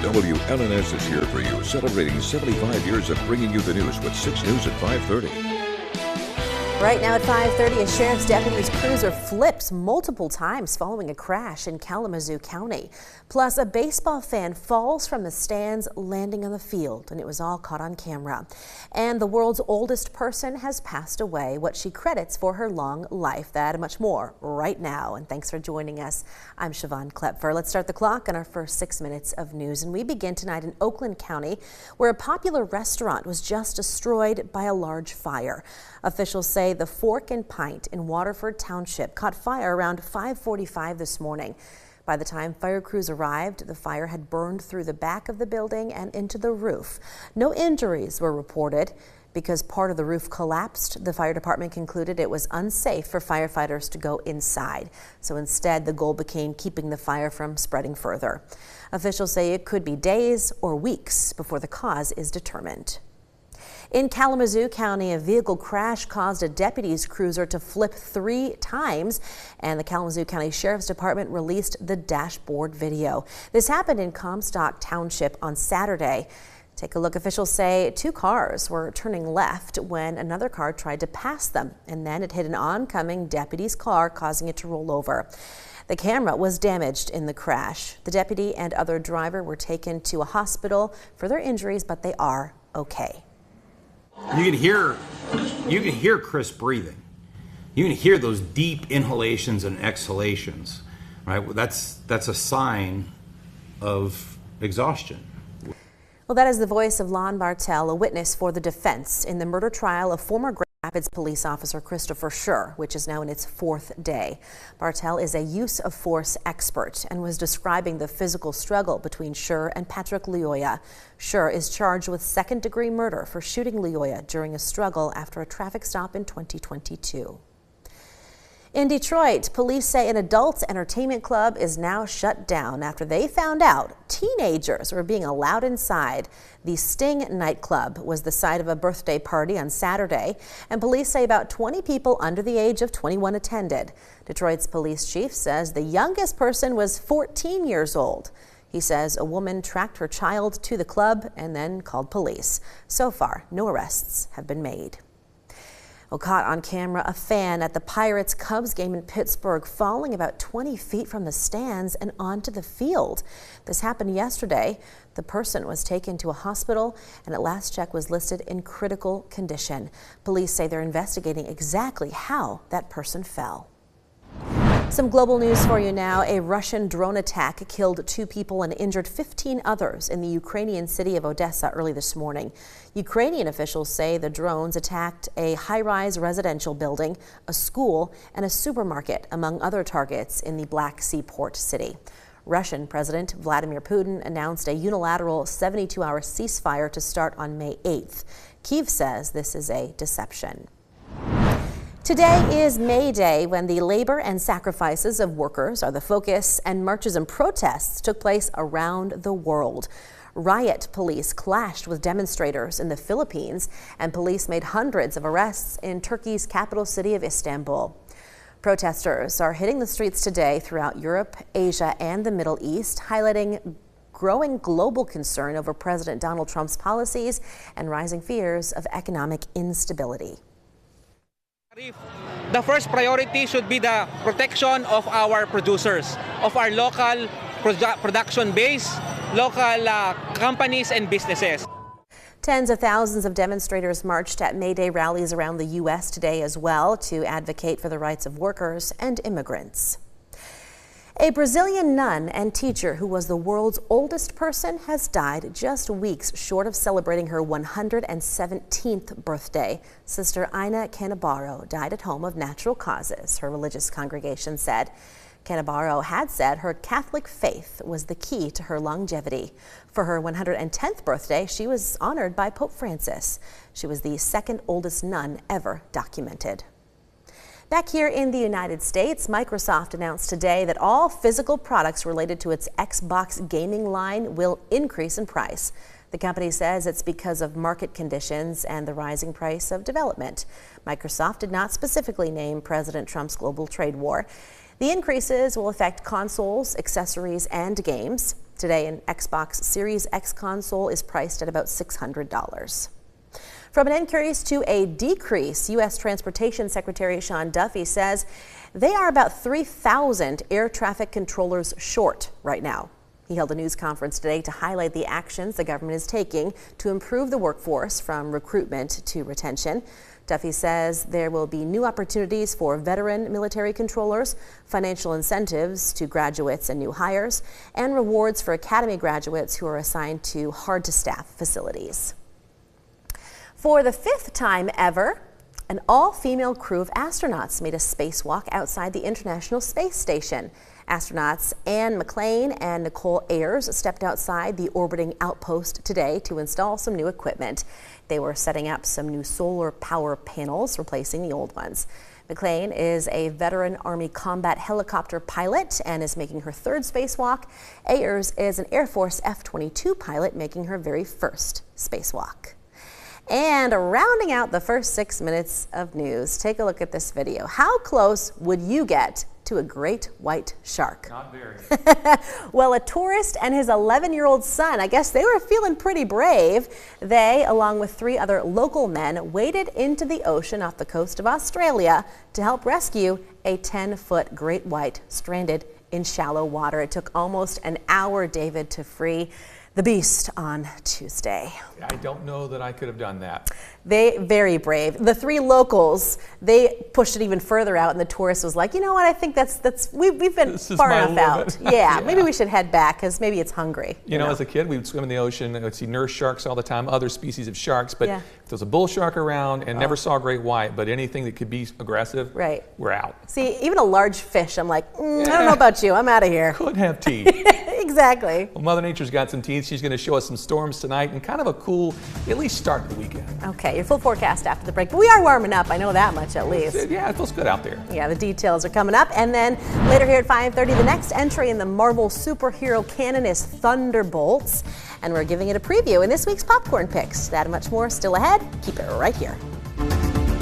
WLNS is here for you, celebrating 75 years of bringing you the news with 6 News at 5:30. Right now at 5:30, a sheriff's deputy's cruiser flipped multiple times following a crash in Kalamazoo County. Plus, a baseball fan falls from the stands, landing on the field, and it was all caught on camera. And the world's oldest person has passed away, what she credits for her long life. That and much more right now. And thanks for joining us. I'm Siobhan Klepfer. Let's start the clock on our first 6 minutes of news. And we begin tonight in Oakland County, where a popular restaurant was just destroyed by a large fire. Officials say the Fork and Pint in Waterford Township caught fire around 5:45 this morning. By the time fire crews arrived, the fire had burned through the back of the building and into the roof. No injuries were reported. Because part of the roof collapsed, the fire department concluded it was unsafe for firefighters to go inside. So instead, the goal became keeping the fire from spreading further. Officials say it could be days or weeks before the cause is determined. In Kalamazoo County, a vehicle crash caused a deputy's cruiser to flip 3 times, and the Kalamazoo County Sheriff's Department released the dashboard video. This happened in Comstock Township on Saturday. Take a look. Officials say 2 cars were turning left when another car tried to pass them, and then it hit an oncoming deputy's car, causing it to roll over. The camera was damaged in the crash. The deputy and other driver were taken to a hospital for their injuries, but they are okay. You can hear Chris breathing. You can hear those deep inhalations and exhalations, right? That's a sign of exhaustion. Well, that is the voice of Lon Bartel, a witness for the defense in the murder trial of former Grand Rapids police officer Christopher Schur, which is now in its 4th day. Bartel is a use of force expert and was describing the physical struggle between Schur and Patrick Lyoya. Schur is charged with 2nd-degree murder for shooting Lyoya during a struggle after a traffic stop in 2022. In Detroit, police say an adult entertainment club is now shut down after they found out teenagers were being allowed inside. The Sting nightclub was the site of a birthday party on Saturday, and police say about 20 people under the age of 21 attended. Detroit's police chief says the youngest person was 14 years old. He says a woman tracked her child to the club and then called police. So far, no arrests have been made. Well, caught on camera, a fan at the Pirates-Cubs game in Pittsburgh falling about 20 feet from the stands and onto the field. This happened yesterday. The person was taken to a hospital and at last check was listed in critical condition. Police say they're investigating exactly how that person fell. Some global news for you now. A Russian drone attack killed 2 people and injured 15 others in the Ukrainian city of Odessa early this morning. Ukrainian officials say the drones attacked a high-rise residential building, a school, and a supermarket, among other targets in the Black Sea port city. Russian President Vladimir Putin announced a unilateral 72-hour ceasefire to start on May 8th. Kyiv says this is a deception. Today is May Day, when the labor and sacrifices of workers are the focus, and marches and protests took place around the world. Riot police clashed with demonstrators in the Philippines, and police made hundreds of arrests in Turkey's capital city of Istanbul. Protesters are hitting the streets today throughout Europe, Asia, and the Middle East, highlighting growing global concern over President Donald Trump's policies and rising fears of economic instability. The first priority should be the protection of our producers, of our local production base, local companies and businesses. Tens of thousands of demonstrators marched at May Day rallies around the U.S. today as well to advocate for the rights of workers and immigrants. A Brazilian nun and teacher who was the world's oldest person has died just weeks short of celebrating her 117th birthday. Sister Ina Canabaro died at home of natural causes, her religious congregation said. Canabaro had said her Catholic faith was the key to her longevity. For her 110th birthday, she was honored by Pope Francis. She was the 2nd oldest nun ever documented. Back here in the United States, Microsoft announced today that all physical products related to its Xbox gaming line will increase in price. The company says it's because of market conditions and the rising price of development. Microsoft did not specifically name President Trump's global trade war. The increases will affect consoles, accessories, and games. Today, an Xbox Series X console is priced at about $600. From an increase to a decrease, U.S. Transportation Secretary Sean Duffy says they are about 3,000 air traffic controllers short right now. He held a news conference today to highlight the actions the government is taking to improve the workforce from recruitment to retention. Duffy says there will be new opportunities for veteran military controllers, financial incentives to graduates and new hires, and rewards for academy graduates who are assigned to hard-to-staff facilities. For the 5th time ever, an all-female crew of astronauts made a spacewalk outside the International Space Station. Astronauts Anne McLean and Nicole Ayers stepped outside the orbiting outpost today to install some new equipment. They were setting up some new solar power panels, replacing the old ones. McLean is a veteran Army combat helicopter pilot and is making her 3rd spacewalk. Ayers is an Air Force F-22 pilot making her very first spacewalk. And rounding out the first 6 minutes of news, take a look at this video. How close would you get to a great white shark? Not very. Well, a tourist and his 11-year-old son, I guess they were feeling pretty brave. They, along with 3 other local men, waded into the ocean off the coast of Australia to help rescue a 10-foot great white stranded in shallow water. It took almost an hour, David, to free the beast on Tuesday. I don't know that I could have done that. They very brave. The 3 locals, they pushed it even further out, and the tourist was like, you know what? I think we've been far enough out. Yeah, maybe we should head back because maybe it's hungry. You know, as a kid, we would swim in the ocean and we'd see nurse sharks all the time, other species of sharks. But if there's a bull shark around, and never saw a great white, but anything that could be aggressive, we're out. See, even a large fish, I'm like, I don't know about you. I'm out of here. Could have teeth. Exactly. Well, Mother Nature's got some teeth. She's going to show us some storms tonight and kind of a cool, at least start the weekend. Okay, your full forecast after the break. But we are warming up. I know that much at least. Yeah, it feels good out there. Yeah, the details are coming up. And then later here at 5:30, the next entry in the Marvel superhero canon is Thunderbolts. And we're giving it a preview in this week's Popcorn Picks. That and much more still ahead. Keep it right here.